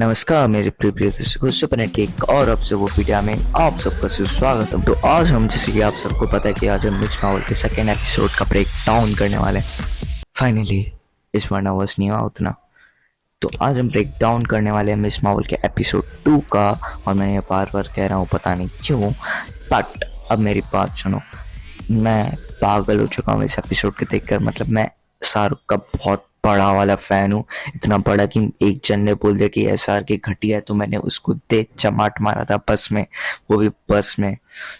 नमस्कार मेरे प्रिय दर्शकों, सुपरनेट की एक और ऑब्जर्वर वीडियो में आप सबका सुस्वागतम। तो आज हम, जैसे कि आप सबको पता है कि आज हम मिस मार्वल के सेकेंड एपिसोड का ब्रेक डाउन करने वाले हैं। फाइनली इस बार नर्वस नहीं हुआ उतना। तो आज हम ब्रेक डाउन करने वाले हैं मिस मार्वल के एपिसोड 2 का। और मैं ये बार बार कह रहा हूँ, पता नहीं क्यों, बट अब मेरी बात सुनो। मैं पागल हो चुका हूँ इस एपिसोड के देखकर। मतलब मैं शाहरुख का बहुत बड़ा वाला फैन हूँ। इतना बड़ा कि एक जन ने बोल दिया कि एसआर की घटिया है, तो मैंने उसको दे चमाट मारा था बस में, वो भी बस में।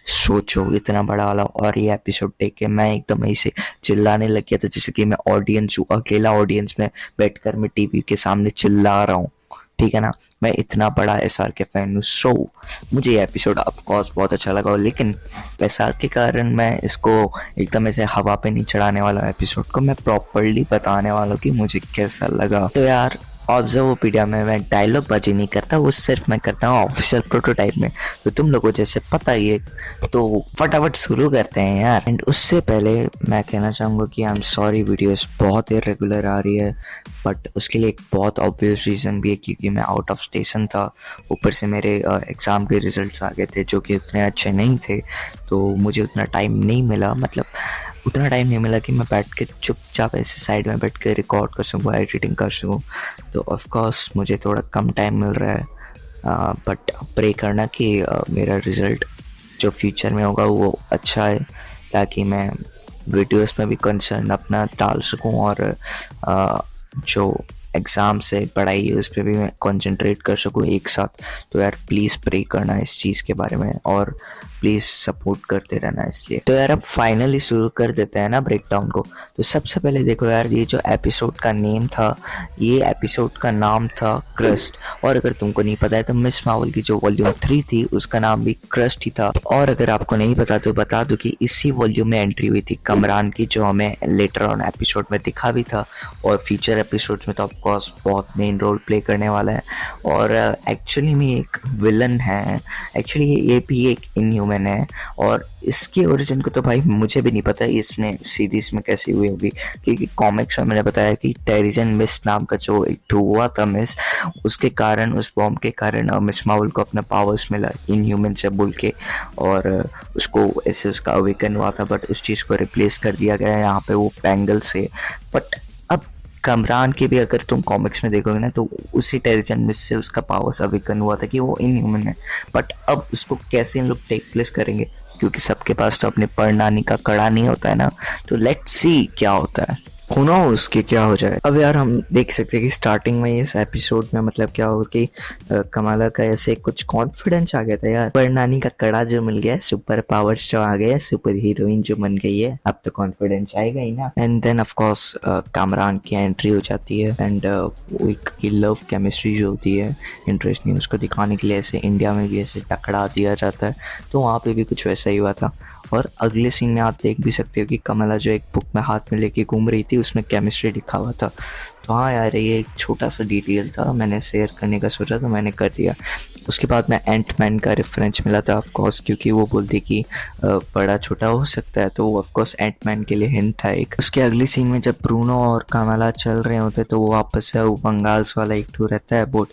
सोचो, इतना बड़ा वाला। और ये एपिसोड देख के मैं एकदम ऐसे चिल्लाने लग गया था जैसे कि मैं ऑडियंस हूँ, अकेला ऑडियंस में बैठकर मैं टीवी के सामने चिल्ला रहा हूँ। ठीक है ना, मैं इतना बड़ा एसआर के फैन हूँ। सो मुझे ये एपिसोड ऑफकोर्स बहुत अच्छा लगा, लेकिन एसआर के कारण मैं इसको एकदम ऐसे हवा पे नहीं चढ़ाने वाला। एपिसोड को मैं प्रॉपरली बताने वाला हूँ कि मुझे कैसा लगा। तो यार, ऑब्जर्वोपीडिया में मैं डायलॉग बाजी नहीं करता, वो सिर्फ मैं करता हूँ ऑफिशियल प्रोटोटाइप में। तो तुम लोगों जैसे पता ही है, तो फटाफट शुरू करते हैं यार। एंड उससे पहले मैं कहना चाहूँगा कि आई एम सॉरी, वीडियोस बहुत इरेगुलर आ रही है, बट उसके लिए एक बहुत ऑब्वियस रीज़न भी है, क्योंकि मैं आउट ऑफ स्टेशन था। ऊपर से मेरे एग्ज़ाम के रिजल्ट्स आ गए थे जो कि उतने अच्छे नहीं थे, तो मुझे उतना टाइम नहीं मिला। मतलब उतना टाइम नहीं मिला कि मैं बैठ के चुपचाप ऐसे साइड में बैठ के रिकॉर्ड कर सकूँ, एडिटिंग कर सकूँ। तो ऑफकोर्स मुझे थोड़ा कम टाइम मिल रहा है, बट प्रे करना कि मेरा रिज़ल्ट जो फ्यूचर में होगा वो अच्छा है, ताकि मैं वीडियोस में भी कंसर्न अपना डाल सकूं, और जो एग्ज़ाम से पढ़ाई है उस पर भी मैं कंसंट्रेट कर सकूं एक साथ। तो यार प्लीज़ प्रे करना इस चीज़ के बारे में, और प्लीज़ सपोर्ट करते रहना इसलिए। तो यार अब फाइनली शुरू कर देते हैं ना ब्रेकडाउन को। तो सबसे पहले देखो यार, ये जो एपिसोड का नेम था, ये एपिसोड का नाम था क्रस्ट। और अगर तुमको नहीं पता है तो मिस मार्वल की जो वॉल्यूम 3 थी उसका नाम भी क्रस्ट ही था। और अगर आपको नहीं पता तो बता दूं कि इसी वॉल्यूम में एंट्री हुई थी कमरान की, जो हमें लेटर ऑन एपिसोड में दिखा भी था, और फ्यूचर एपिसोड्स में तो ऑफकोर्स बहुत मेन रोल प्ले करने वाला है। और एक्चुअली में एक विलन है, एक्चुअली ये भी एक इनह्यूमन है। और इसके ओरिजिन को तो भाई मुझे भी नहीं पता इसने सीरीज में कैसी हुई होगी, क्योंकि कॉमिक्स में मैंने बताया कि टेरिजन मिस नाम का जो एक हुआ था मिस, उसके कारण, उस बॉम्ब के कारण मिस मार्वल को अपना पावर्स मिला इनह्यूमन से बोल के, और उसको ऐसे उसका अवेकन हुआ था। बट उस चीज़ को रिप्लेस कर दिया गया है यहाँ पे वो बैंगल से। बट अब कमरान के भी अगर तुम कॉमिक्स में देखोगे ना, तो उसी टेरिजन मिस से उसका पावर्स अवेकन हुआ था कि वो इनह्यूमन है। बट अब उसको कैसे इन लोग टेक प्लेस करेंगे, क्योंकि सबके पास तो अपने परनानी का कड़ा नहीं होता है ना। तो लेट्स सी क्या होता है, who knows कि क्या हो जाए। अब यार हम देख सकते हैं कि स्टार्टिंग में इस एपिसोड में मतलब क्या हो कि कमाला का ऐसे कुछ कॉन्फिडेंस आ गया था यार। पर नानी का कड़ा जो मिल गया है, सुपर पावर्स जो आ गए, सुपर हीरोइन जो बन गई है, अब तो कॉन्फिडेंस आएगा ही ना। And then of course Kamran की एंट्री हो जाती है, एंड एक लव केमिस्ट्री जो होती है इंटरेस्ट नहीं, उसको दिखाने के लिए ऐसे इंडिया में भी ऐसे टकरा दिया जाता है। तो वहाँ पे भी कुछ वैसा ही हुआ था। और अगले सीन में आप देख भी सकते हो कि कमला जो एक बुक में हाथ में लेके घूम रही थी, उसमें केमिस्ट्री लिखा हुआ था। तो हाँ यार, ये एक छोटा सा डिटेल था, मैंने शेयर करने का सोचा तो मैंने कर दिया। उसके बाद में एंट मैन का रेफरेंस मिला था ऑफकोर्स, क्योंकि वो बोलती कि बड़ा छोटा हो सकता है, तो वो ऑफकोर्स एंट मैन के लिए हिंट था एक। उसके अगली सीन में जब ब्रूनो और कमला चल रहे होते, तो वो वापस से वो बंगाल्स वाला एक टूर रहता है बोट,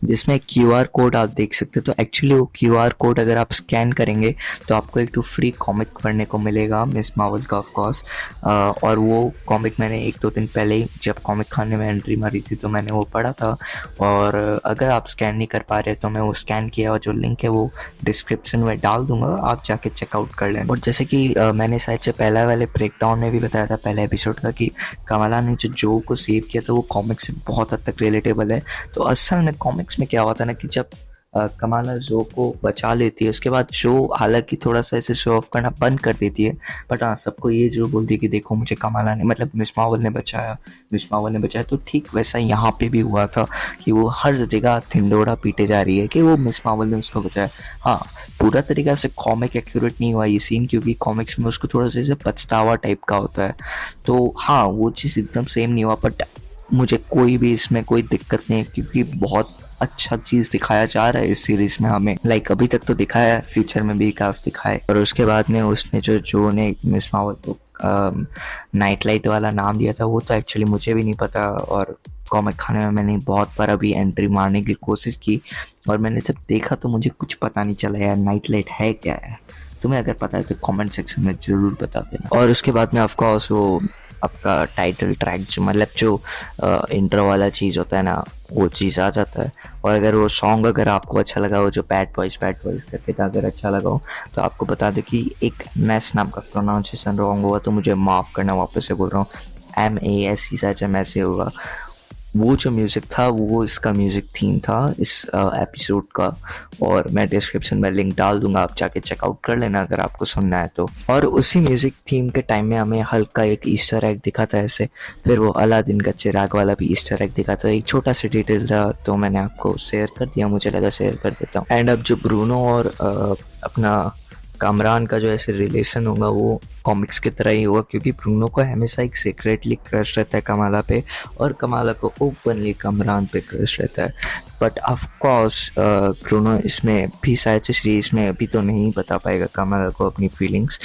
जिसमें QR कोड आप देख सकते हो। तो एक्चुअली वो QR कोड अगर आप स्कैन करेंगे तो आपको एक फ्री कॉमिक पढ़ने को मिलेगा मिस मार्वल का ऑफकोर्स। और वो कॉमिक मैंने 1-2 दिन पहले ही जब कॉमिक खाने में एंट्री मारी थी तो मैंने वो पढ़ा था। और अगर आप स्कैन नहीं कर पा रहे तो मैं वो स्कैन किया और जो लिंक है वो डिस्क्रिप्शन में डाल दूंगा, आप जाके चेकआउट कर लें। और जैसे कि मैंने शायद से पहला वाले ब्रेकडाउन में भी बताया था पहले एपिसोड का, कि कमला ने जो को सेव किया था वो कॉमिक से बहुत हद तक रिलेटेबल है। तो असल में कॉमिक्स में क्या हुआ था ना, कि जब कमाला जो को बचा लेती है, उसके बाद जो हालांकि थोड़ा सा ऐसे शो ऑफ करना बंद कर देती है, बट हाँ सबको ये जो बोलती है कि देखो मुझे कमाला ने, मतलब मिस मार्वल ने बचाया, मिस मार्वल ने बचाया। तो ठीक वैसा यहाँ पे भी हुआ था कि वो हर जगह थिंडोरा पीटे जा रही है कि वो मिस मार्वल ने उसको बचाया। हाँ, पूरा तरीका से कॉमिक एक्यूरेट नहीं हुआ ये सीन, क्योंकि कॉमिक्स में उसको थोड़ा सा पछतावा टाइप का होता है। तो हाँ, वो चीज़ एकदम सेम नहीं हुआ, बट मुझे कोई भी इसमें कोई दिक्कत नहीं है, क्योंकि बहुत अच्छा चीज़ दिखाया जा रहा है इस सीरीज में हमें। लाइक अभी तक तो दिखाया है, फ्यूचर में भी कास्ट दिखाए। और उसके बाद में उसने जो ने मिस मार्वल को नाइट लाइट वाला नाम दिया था, वो तो एक्चुअली मुझे भी नहीं पता, और कॉमिक खाने में मैंने बहुत बार अभी एंट्री मारने की कोशिश की, और मैंने जब देखा तो मुझे कुछ पता नहीं चला यार नाइट लाइट है क्या है। तुम्हें अगर पता है तो कमेंट सेक्शन में ज़रूर बता देना। और उसके बाद में ऑफ कोर्स वो आपका टाइटल ट्रैक जो मतलब जो इंट्रो वाला चीज़ होता है ना, वो चीज़ आ जाता है। और अगर वो सॉन्ग अगर आपको अच्छा लगा, वो जो बैड बॉयज़ करके था, अगर अच्छा लगा हो तो आपको बता दें कि एक नेस नाम का प्रोनाउंसिएशन रॉन्ग हुआ तो मुझे माफ़ करना, वापस से बोल रहा हूँ, MAS ही सच है, ऐसे होगा। वो जो म्यूज़िक था वो इसका म्यूज़िक थीम था इस एपिसोड का, और मैं डिस्क्रिप्शन में लिंक डाल दूंगा, आप जाके चेकआउट कर लेना अगर आपको सुनना है तो। और उसी म्यूज़िक थीम के टाइम में हमें हल्का एक ईस्टर एग दिखा था ऐसे, फिर वो अलादीन का चिराग वाला भी ईस्टर एग दिखा था। एक छोटा सा डिटेल था तो मैंने आपको शेयर कर दिया, मुझे लगा शेयर कर देता हूँ। एंड अब जो ब्रूनो और अपना कामरान का जो ऐसे रिलेशन होगा वो कॉमिक्स की तरह ही होगा, क्योंकि ब्रूनो को हमेशा एक सीक्रेटली क्रश रहता है कमाला पे, और कमाला को ओपनली कामरान पे क्रश रहता है। बट ऑफ कोर्स ब्रूनो इसमें भी शायद से सीरीज में अभी तो नहीं बता पाएगा कमाला को अपनी फीलिंग्स,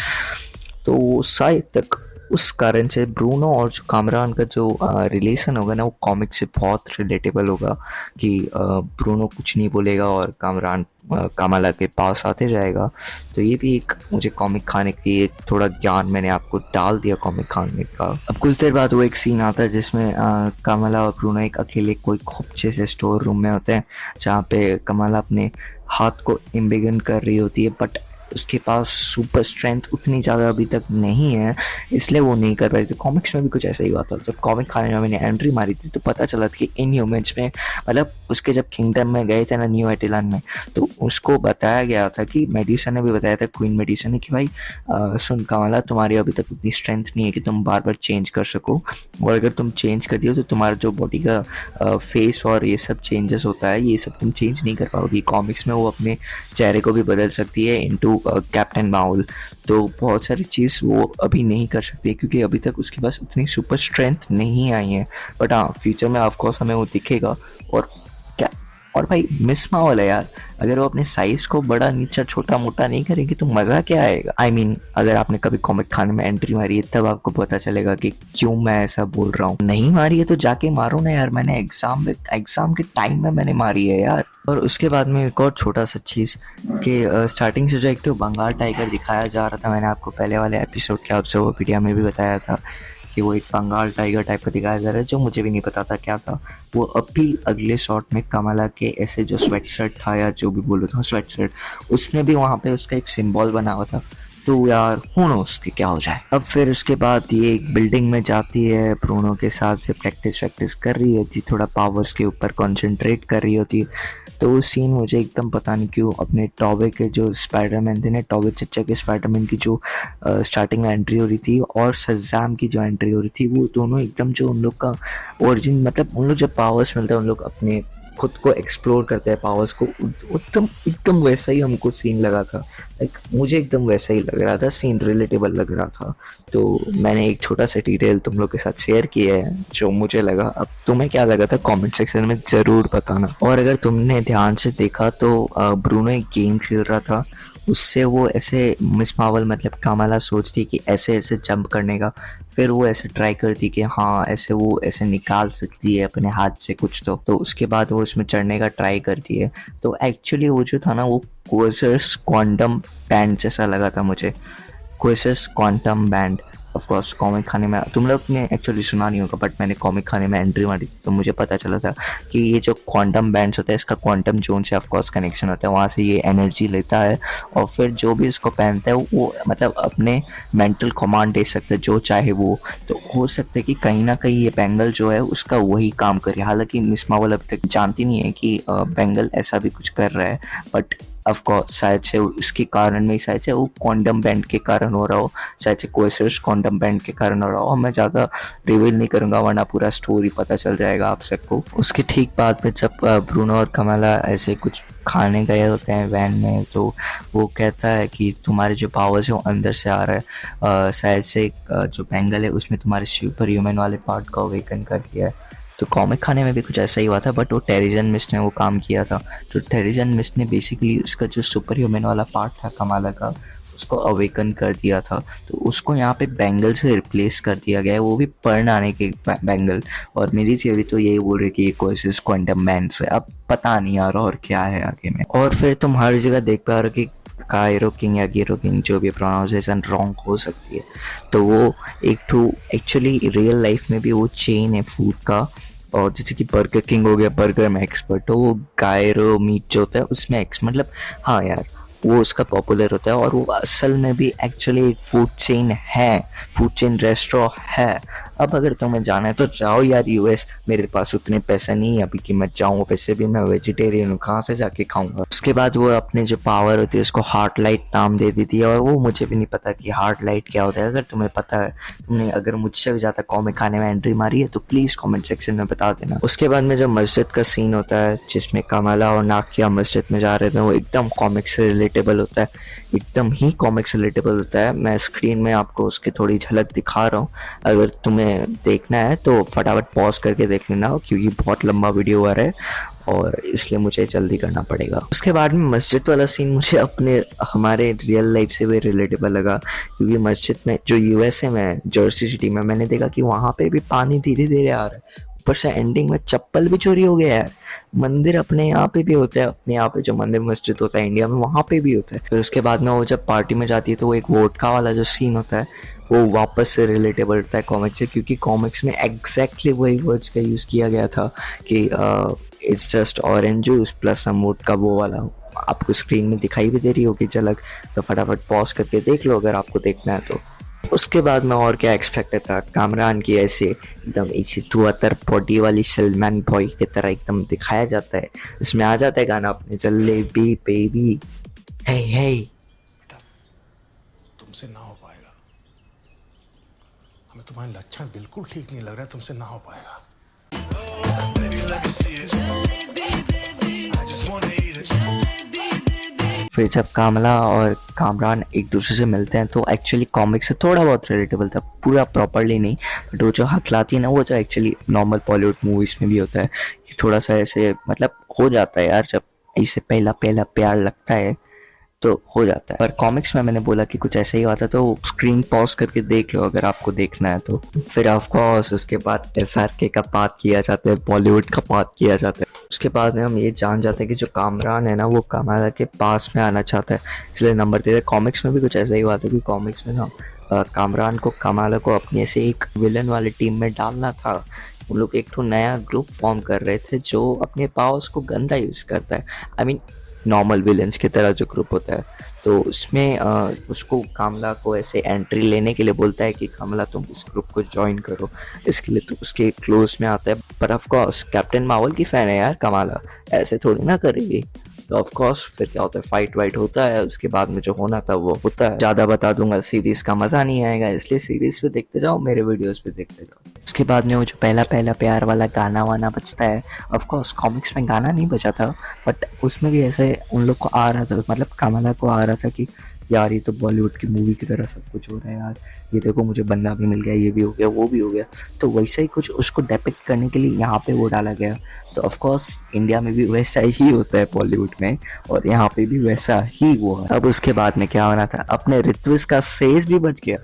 तो शायद तक उस कारण से ब्रूनो और जो कामरान का जो रिलेशन होगा ना वो कॉमिक से बहुत रिलेटेबल होगा, कि ब्रूनो कुछ नहीं बोलेगा और कामरान कामाला के पास आते जाएगा। तो ये भी एक मुझे कॉमिक खाने की एक थोड़ा ज्ञान मैंने आपको डाल दिया कॉमिक खाने का। अब कुछ देर बाद वो एक सीन आता है जिसमें कामाला और ब्रूनो एक अकेले कोई खोपचे से स्टोर रूम में होते हैं, जहाँ पे कामाला अपने हाथ को इम्बिगन कर रही होती है, बट उसके पास सुपर स्ट्रेंथ उतनी ज़्यादा अभी तक नहीं है, इसलिए वो नहीं कर पाई थी। कॉमिक्स में भी कुछ ऐसा ही हुआ था। जब कॉमिक खाने में मैंने एंट्री मारी थी तो पता चला था कि इन ह्यूमन्स में, मतलब उसके जब किंगडम में गए थे ना न्यू एटिलान में, तो उसको बताया गया था कि मेडिसा ने भी बताया था, क्वीन मेडिसा ने, कि भाई सुन कामाला, तुम्हारी अभी तक उतनी स्ट्रेंथ नहीं है कि तुम बार बार चेंज कर सको, और अगर तुम चेंज कर दियो तो तुम्हारा जो बॉडी का फेस और ये सब चेंजेस होता है ये सब तुम चेंज नहीं कर पाओगी। कॉमिक्स में वो अपने चेहरे को भी बदल सकती है इनटू कैप्टन माउल, तो बहुत सारी चीज़ वो अभी नहीं कर सकती क्योंकि अभी तक उसके पास उतनी सुपर स्ट्रेंथ नहीं आई है। बट हाँ, फ्यूचर में ऑफकोर्स हमें वो दिखेगा। और क्या, और भाई मिस मावल है यार, अगर वो अपने साइज को बड़ा नीचा छोटा मोटा नहीं करेंगे तो मज़ा क्या आएगा। आई मीन अगर आपने कभी कॉमिक खाने में एंट्री मारी है तब आपको पता चलेगा कि क्यों मैं ऐसा बोल रहा हूँ। नहीं मारी है तो जाके मारो ना यार, मैंने एग्जाम के टाइम में मैंने मारी है यार। और उसके बाद में एक और छोटा सा चीज़ कि स्टार्टिंग से जो एक तो बंगाल टाइगर दिखाया जा रहा था, मैंने आपको पहले वाले एपिसोड के ऑब्जर्वोपीडिया में भी बताया था कि वो एक बंगाल टाइगर टाइप का दिखाया जा रहा है, जो मुझे भी नहीं पता था क्या था। वो अभी अगले शॉट में कमला के ऐसे जो स्वेट शर्ट था या जो भी बोलो था स्वेट शर्ट, उसमें भी वहाँ पे उसका एक सिंबल बना हुआ था। तो यार हूँ उसके क्या हो जाए। अब फिर उसके बाद ये एक बिल्डिंग में जाती है ब्रूनो के साथ, फिर प्रैक्टिस कर रही होती, थोड़ा पावर्स के ऊपर कंसंट्रेट कर रही होती। तो वो सीन मुझे एकदम पता नहीं क्यों अपने टॉबे के जो स्पाइडरमैन थे ना, टॉबे चच्चा के स्पाइडरमैन की जो स्टार्टिंग में एंट्री हो रही थी और शज़ाम की जो एंट्री हो रही थी, वो दोनों एकदम जो उन लोग का ओरिजिन, मतलब उन लोग जब पावर्स मिलता है उन लोग अपने खुद को एक्सप्लोर करते हैं पावर्स को, एकदम एकदम वैसा ही हमको सीन लगा था। लाइक मुझे एकदम वैसा ही लग रहा था, सीन रिलेटेबल लग रहा था। तो मैंने एक छोटा सा डिटेल तुम लोग के साथ शेयर किया है जो मुझे लगा। अब तुम्हें क्या लगा था कमेंट सेक्शन में ज़रूर बताना। और अगर तुमने ध्यान से देखा तो ब्रूनो एक गेम खेल रहा था, उससे वो ऐसे मिस मार्वल मतलब कामाला सोचती कि ऐसे ऐसे जंप करने का, फिर वो ऐसे ट्राई करती कि हाँ ऐसे वो ऐसे निकाल सकती है अपने हाथ से कुछ, तो उसके बाद वो उसमें चढ़ने का ट्राई करती है। तो एक्चुअली वो जो था ना वो क्वेसर्स क्वांटम बैंड जैसा लगा था मुझे, quasars quantum band. Of course comic खाने में तुम लोग ने एक्चुअली सुना नहीं होगा, बट मैंने कॉमिक खाने में एंट्री मारी तो मुझे पता चला था कि ये जो क्वांटम बैंड्स होता है इसका क्वांटम जोन से ऑफ कोर्स कनेक्शन होता है, वहाँ से ये एनर्जी लेता है और फिर जो भी इसको पहनता है वो मतलब अपने मेंटल कमांड दे सकता है जो चाहे वो। तो हो सकता है कि कहीं ना कहीं ये बैंगल जो है उसका वही काम करे। हालांकि मिस मार्वल अभी तक जानती नहीं है कि बैंगल ऐसा भी कुछ कर रहा है, बट ऑफकोर्स शायद से उसके कारण में, शायद से वो क्वांटम बैंड के कारण हो रहा हो, शायद से क्वेसर्स क्वांटम बैंड के कारण हो रहा हो। मैं ज़्यादा रिवील नहीं करूँगा वरना पूरा स्टोरी पता चल जाएगा आप सबको। उसके ठीक बाद में जब ब्रूनो और कमला ऐसे कुछ खाने गए होते हैं वैन में, तो वो कहता है कि तुम्हारे जो पावर्स है वो अंदर से आ रहा है, शायद से जो बैंगल है उसने तुम्हारे सुपर ह्यूमन वाले पार्ट को अवेकन कर दिया है। तो कॉमिक खाने में भी कुछ ऐसा ही हुआ था, बट वो टेरिजन मिस्ट ने वो काम किया था। तो टेरिजन मिस्ट ने बेसिकली उसका जो सुपर ह्यूमन वाला पार्ट था कमाला का, उसको अवेकन कर दिया था, तो उसको यहाँ पे बैंगल से रिप्लेस कर दिया गया है, वो भी पर्ण आने के बैंगल। और मेरी थियोरी तो यही बोल रही है कि ये कोशिश क्वांटम बैंड से, अब पता नहीं यार और क्या है आगे में। और फिर तुम हर जगह देख पा रहे हो कि कायरो किंग या गिरो किंग जो भी प्रोनाउंसिएशन रॉन्ग हो सकती है, तो वो एक टू एक्चुअली रियल लाइफ में भी वो चेन है फूड का। और जैसे कि बर्गर किंग हो गया, बर्गर में एक्सपर्ट, तो वो गायरो मीट जो होता है उसमें मतलब हाँ यार वो उसका पॉपुलर होता है। और वो असल में भी एक्चुअली एक फूड चेन है, फूड चेन रेस्टोरेंट है। अब अगर तुम्हें जाना है तो जाओ यार यूएस, मेरे पास उतने पैसे नहीं है अभी कि मैं जाऊँ, वैसे भी मैं वेजिटेरियन हूँ, कहाँ से जाके खाऊंगा। उसके बाद वो अपने जो पावर होती है उसको हार्ट लाइट नाम दे दी थी, और वो मुझे भी नहीं पता कि हार्ट लाइट क्या होता है। अगर तुम्हें पता है, तुमने अगर मुझसे भी ज़्यादा कॉमिक खाने में एंट्री मारी है तो प्लीज़ कमेंट सेक्शन में बता देना। उसके बाद में जो मस्जिद का सीन होता है जिसमें कमला और नाकिया मस्जिद में जा रहे थे, वो एकदम कॉमिक से रिलेटेबल होता है, एकदम ही कॉमिक से रिलेटेबल होता है। मैं स्क्रीन में आपको उसकी थोड़ी झलक दिखा रहा हूँ, अगर तुम्हें देखना है तो फटाफट पॉज करके देख लेना, क्योंकि बहुत लंबा वीडियो आ रहा है और इसलिए मुझे जल्दी करना पड़ेगा। उसके बाद में मस्जिद वाला सीन मुझे अपने हमारे रियल लाइफ से भी रिलेटेबल लगा, क्योंकि मस्जिद में जो यूएसए में जर्सी सिटी में मैंने देखा कि वहाँ पे भी पानी धीरे धीरे आ रहा है, ऊपर से एंडिंग में चप्पल भी चोरी हो गया है। मंदिर अपने यहाँ पे भी होता है, अपने यहाँ पे जो मंदिर मस्जिद होता है इंडिया में वहाँ पे भी होता है। फिर उसके बाद में वो जब पार्टी में जाती है तो वो एक वोडका वाला जो सीन होता है वो वापस से रिलेटेबल होता है कॉमिक्स से, क्योंकि कॉमिक्स में एग्जैक्टली वही वर्ड्स का यूज़ किया गया था कि it's just orange juice plus some vodka, वो वाला आपको स्क्रीन में दिखाई भी दे रही होगी झलक, तो फटाफट पॉज करके देख लो अगर आपको देखना है तो। उसके बाद में और क्या एक्सपेक्टेड था, कामरान की ऐसे एकदम ऐसी धुआतर बॉडी वाली सलमान बॉय की तरह एकदम दिखाया जाता है। इसमें आ जाता है गाना अपने जलेबी बेबी हे हे। तुमसे ना हो पाएगा, हमें तुम्हारे लक्षण बिल्कुल ठीक नहीं लग रहा है, तुमसे ना हो पाएगा। फिर जब कामला और कामरान एक दूसरे से मिलते हैं तो एक्चुअली कॉमिक से थोड़ा बहुत रिलेटेबल था, पूरा प्रॉपरली नहीं, बट वो जो हकलाती है ना वो जो एक्चुअली नॉर्मल बॉलीवुड मूवीज़ में भी होता है कि थोड़ा सा ऐसे मतलब हो जाता है यार, जब ऐसे पहला पहला प्यार लगता है तो हो जाता है। पर कॉमिक्स में मैंने बोला कि कुछ ऐसा ही आता है, तो स्क्रीन पॉज करके देख लो अगर आपको देखना है तो। फिर ऑफ कोर्स उसके बाद एसआरके का बात किया जाता है, बॉलीवुड का बात किया जाता है। उसके बाद में हम ये जान जाते हैं कि जो कामरान है ना वो कमला के पास में आना चाहता है, इसलिए नंबर दे रहे। कॉमिक्स में भी कुछ ऐसा ही हुआ था कि कॉमिक्स में ना कामरान को कमला को अपने से एक विलन वाली टीम में डालना था। उन लोग एक तो नया ग्रुप फॉर्म कर रहे थे जो अपने पावर्स को गंदा यूज़ करता है, आई मीन नॉर्मल विलेंस की तरह जो ग्रुप होता है। तो उसमें उसको कमला को ऐसे एंट्री लेने के लिए बोलता है कि कमला तुम इस ग्रुप को ज्वाइन करो, इसके लिए तो उसके क्लोज में आता है। पर ऑफ कोर्स कैप्टन मार्वल की फ़ैन है यार कमला, ऐसे थोड़ी ना करेगी। तो ऑफ कोर्स फिर क्या होता है, फाइट वाइट होता है, उसके बाद में जो होना था वो होता है। ज़्यादा बता दूंगा सीरीज़ का मज़ा नहीं आएगा, इसलिए सीरीज़ पे देखते जाओ, मेरे वीडियोस पे देखते जाओ। उसके बाद में वो जो पहला पहला प्यार वाला गाना वाना बजता है, ऑफ कोर्स कॉमिक्स में गाना नहीं बजा था, बट उसमें भी ऐसे उन लोग को आ रहा था, मतलब कमला को आ रहा था कि यार ये तो बॉलीवुड की मूवी की तरह सब कुछ हो रहा है यार, ये देखो मुझे बंदा भी मिल गया, ये भी हो गया वो भी हो गया। तो वैसा ही कुछ उसको डेपिक्ट करने के लिए यहाँ पे वो डाला गया। तो ऑफ कोर्स इंडिया में भी वैसा ही होता है बॉलीवुड में, और यहाँ पे भी वैसा ही वो है। अब उसके बाद में क्या होना था, अपने ऋत्विज का सेज भी बच गया,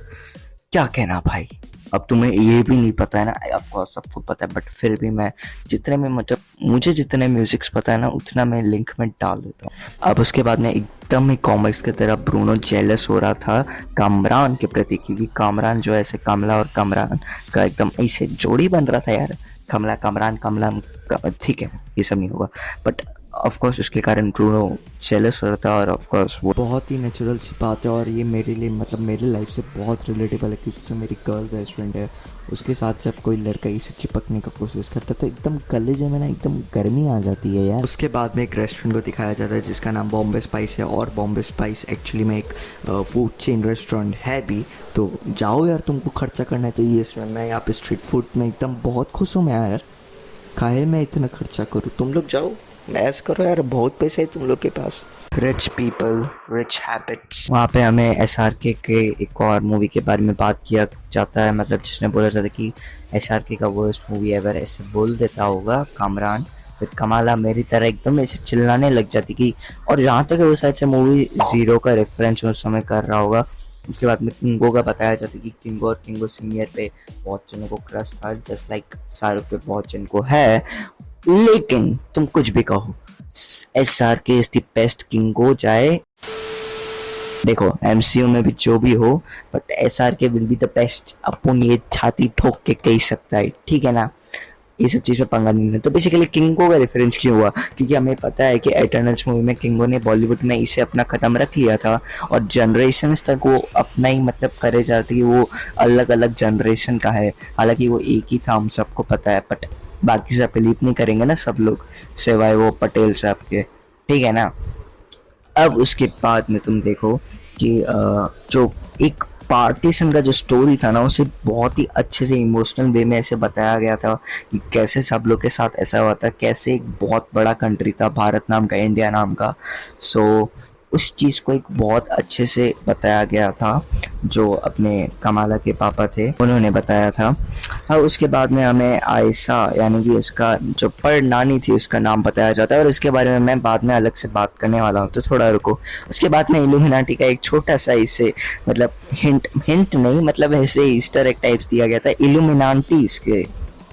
क्या कहना भाई। अब तुम्हें ये भी नहीं पता है ना, ऑफ कोर्स सबको पता है, बट फिर भी मैं जितने में मतलब मुझे जितने म्यूजिक्स पता है ना उतना मैं लिंक में डाल देता हूँ। अब उसके बाद में एकदम ही कॉमिक्स की तरह ब्रूनो जेलस हो रहा था कामरान के प्रति, क्योंकि कामरान जो ऐसे कमला और कामरान का एकदम ऐसे जोड़ी बन रहा था यार, कमला कामरान कमला, ठीक है ये सब नहीं होगा, बट ऑफ कोर्स उसके कारण ब्रूनो जेलस हो रहा था। और ऑफ कोर्स वो बहुत ही नेचुरल सी बात है, और ये मेरे लिए मतलब मेरे लाइफ से बहुत रिलेटेबल है, क्योंकि जो मेरी गर्ल बेस्ट फ्रेंड है उसके साथ जब कोई लड़का इसे चिपकने का कोशिश करता है तो एकदम कलेजे में ना एकदम गर्मी आ जाती है यार। उसके बाद में एक रेस्टोरेंट को दिखाया जाता है जिसका नाम बॉम्बे स्पाइस है, और बॉम्बे स्पाइस एक्चुअली में एक फूड चेन रेस्टोरेंट है भी। तो जाओ यार, तुमको खर्चा करना है तो ये इसमें मैं यहाँ पे स्ट्रीट फूड में एकदम बहुत खुश हूँ मैं यार, काहे मैं इतना खर्चा करूँ, तुम लोग जाओ ऐसा करो यार, बहुत पैसे है तुम लोग के पास। रिच पीपल रिच हैबिट्स, वहाँ पे हमें एसआरके के एक और मूवी के बारे में बात किया जाता है, मतलब जिसमें बोला जाता है कि एसआरके का वर्स्ट मूवी एवर, ऐसे बोल देता होगा कामरान। फिर कमाला मेरी तरह एकदम ऐसे चिल्लाने लग जाती कि, और जहाँ तक है वो शायद से मूवी ज़ीरो का रेफरेंस उस समय कर रहा होगा। उसके बाद में किंगो का बताया जाता कि किंगो और किंगो सीनियर पे बहुत जनों को क्रश था, जस्ट लाइक शाहरुख पे बहुत जन को है। लेकिन तुम कुछ भी कहो, SRK इज द बेस्ट किंगो, चाहे देखो MCU में भी जो भी हो, but SRK will be the best. अपन ये छाती ठोक के कह सकता है, ठीक है ना। ये सब चीज़ में पंगा नहीं है। तो बेसिकली किंगो का रेफरेंस क्यों हुआ, क्योंकि हमें पता है कि एटर्नल्स मूवी में किंगो ने बॉलीवुड में इसे अपना कदम रख लिया था, और जनरेशन्स तक वो अपना ही मतलब करे जाते कि वो अलग अलग जनरेशन का है। हालांकि वो एक ही था, हम सबको पता है, बट बाकी सब बिलीव नहीं करेंगे ना सब लोग, सिवाय वो पटेल साहब के, ठीक है ना। अब उसके बाद में तुम देखो कि जो एक पार्टीशन का जो स्टोरी था ना, उसे बहुत ही अच्छे से इमोशनल वे में ऐसे बताया गया था कि कैसे सब लोग के साथ ऐसा हुआ था, कैसे एक बहुत बड़ा कंट्री था भारत नाम का, इंडिया नाम का। सो उस चीज़ को एक बहुत अच्छे से बताया गया था, जो अपने कमाला के पापा थे उन्होंने बताया था। और उसके बाद में हमें आयशा यानी कि उसका जो पर नानी थी उसका नाम बताया जाता है, और इसके बारे में मैं बाद में अलग से बात करने वाला हूँ, तो थोड़ा रुको। उसके बाद में इल्यूमिनाटी का एक छोटा सा इसे मतलब हिंट नहीं, मतलब ऐसे ईस्टर एग टाइप्स दिया गया था इल्यूमिनाटी के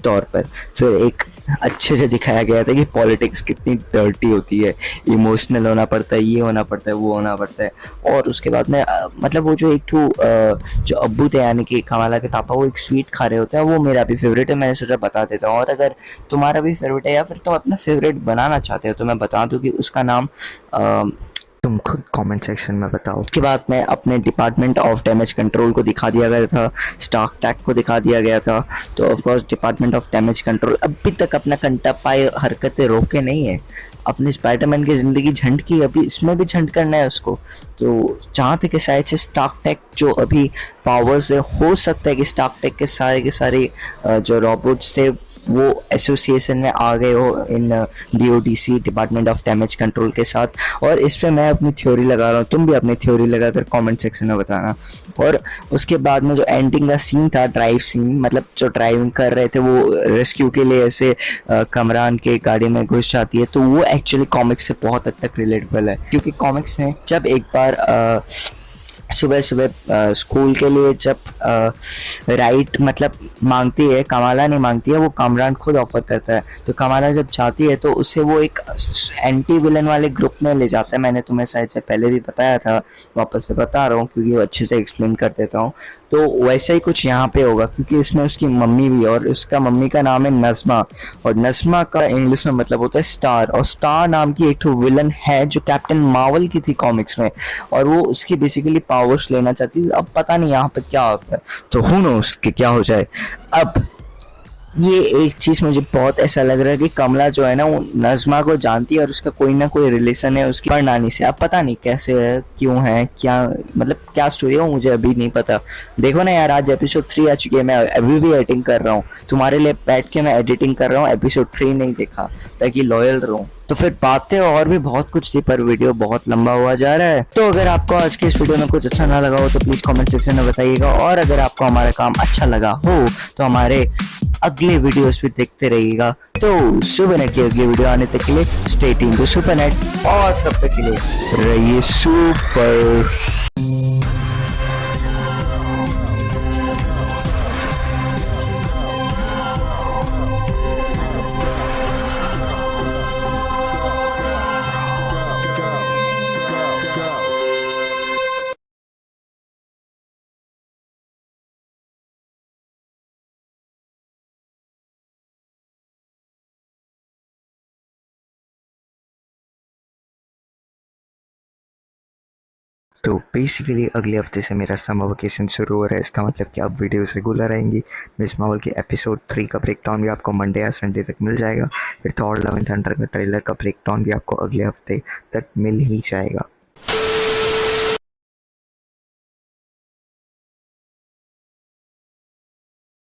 तौर पर। फिर एक अच्छे से दिखाया गया था कि पॉलिटिक्स कितनी डर्टी होती है, इमोशनल होना पड़ता है, ये होना पड़ता है, वो होना पड़ता है। और उसके बाद में मतलब वो जो जो अब्बू थे यानी कि कमाला के पापा, वो एक स्वीट खा रहे होते हैं, वो मेरा भी फेवरेट है, मैंने सोचा बता देता हूँ। और अगर तुम्हारा भी फेवरेट है या फिर तुम अपना फेवरेट बनाना चाहते हो तो मैं बता दूँ कि उसका नाम तुम खुद कमेंट सेक्शन में बताओ। उसके बाद में अपने डिपार्टमेंट ऑफ डैमेज कंट्रोल को दिखा दिया गया था, स्टार्क टैक को दिखा दिया गया था। तो of course department of damage control अभी तक अपना कंटा पाए हरकतें रोके नहीं है। अपने स्पाइडरमैन की ज़िंदगी झंड की, अभी इसमें भी झंड करना है उसको। तो जहाँ तक शायद से स्टार्क टैक जो अभी पावर्स है, हो सकता है कि स्टार्क टैक के सारे जो रोबोट्स थे वो एसोसिएशन में आ गए हो इन DODC department of damage control के साथ। और इस पे मैं अपनी थ्योरी लगा रहा हूँ, तुम भी अपनी थ्योरी लगाकर कमेंट सेक्शन में बताना। और उसके बाद में जो एंडिंग का सीन था, ड्राइव सीन, मतलब जो ड्राइविंग कर रहे थे वो रेस्क्यू के लिए ऐसे कमरान के गाड़ी में घुस जाती है, तो वो एक्चुअली कॉमिक्स से बहुत हद तक रिलेटेबल है। क्योंकि कॉमिक्स ने जब एक बार सुबह सुबह स्कूल के लिए जब राइट मतलब मांगती है, कमाला नहीं मांगती है, वो कामरान खुद ऑफर करता है। तो कमाला जब जाती है तो उसे वो एक एंटी विलन वाले ग्रुप में ले जाता है। मैंने तुम्हें शायद से पहले भी बताया था, वापस से बता रहा हूँ क्योंकि वो अच्छे से एक्सप्लेन कर देता हूँ। तो वैसा ही कुछ यहाँ पे होगा, क्योंकि इसमें उसकी मम्मी भी, और उसका मम्मी का नाम है नज़मा, और नज़मा का इंग्लिश में मतलब होता है स्टार। और स्टार नाम की एक विलन है जो कैप्टन मार्वल की थी कॉमिक्स में, और वो उसकी बेसिकली पावर्स लेना चाहती है। अब पता नहीं यहाँ पे क्या होता है, तो हु नोस कि क्या हो जाए। अब ये एक चीज़ मुझे बहुत ऐसा लग रहा है कि कमला जो है ना, वो नज़मा को जानती है और उसका कोई ना कोई रिलेशन है उसकी परनानी से। अब पता नहीं कैसे है, क्यों है, क्या मतलब क्या स्टोरी है, वो मुझे अभी नहीं पता। देखो ना यार, आज एपिसोड 3 आ चुकी है, मैं अभी भी एडिटिंग कर रहा हूँ तुम्हारे लिए बैठ के, मैं एडिटिंग कर रहा हूँ। एपिसोड 3 नहीं देखा ताकि लॉयल रहूँ। तो फिर बातें और भी बहुत कुछ थी, पर वीडियो बहुत लंबा हुआ जा रहा है। तो अगर आपको आज के इस वीडियो में कुछ अच्छा ना लगा हो तो प्लीज़ कमेंट सेक्शन में बताइएगा, और अगर आपको हमारा काम अच्छा लगा हो तो हमारे अगले वीडियोस भी देखते रहिएगा। तो सुपरनेट की अगली वीडियो आने तक के लिए स्टे ट्यून्ड टू सुपरनेट, और तब तक के लिए रहिए सुपर। तो बेसिकली अगले हफ्ते से मेरा समर वेकेशन शुरू हो रहा है। इसका मतलब कि अब वीडियोस रेगुलर आएंगी। मिस मार्वल की एपिसोड 3 का ब्रेक डाउन भी आपको मंडे या संडे तक मिल जाएगा। फिर थॉर लव एंड थंडर का ट्रेलर का ब्रेक डाउन भी आपको अगले हफ्ते तक मिल ही जाएगा।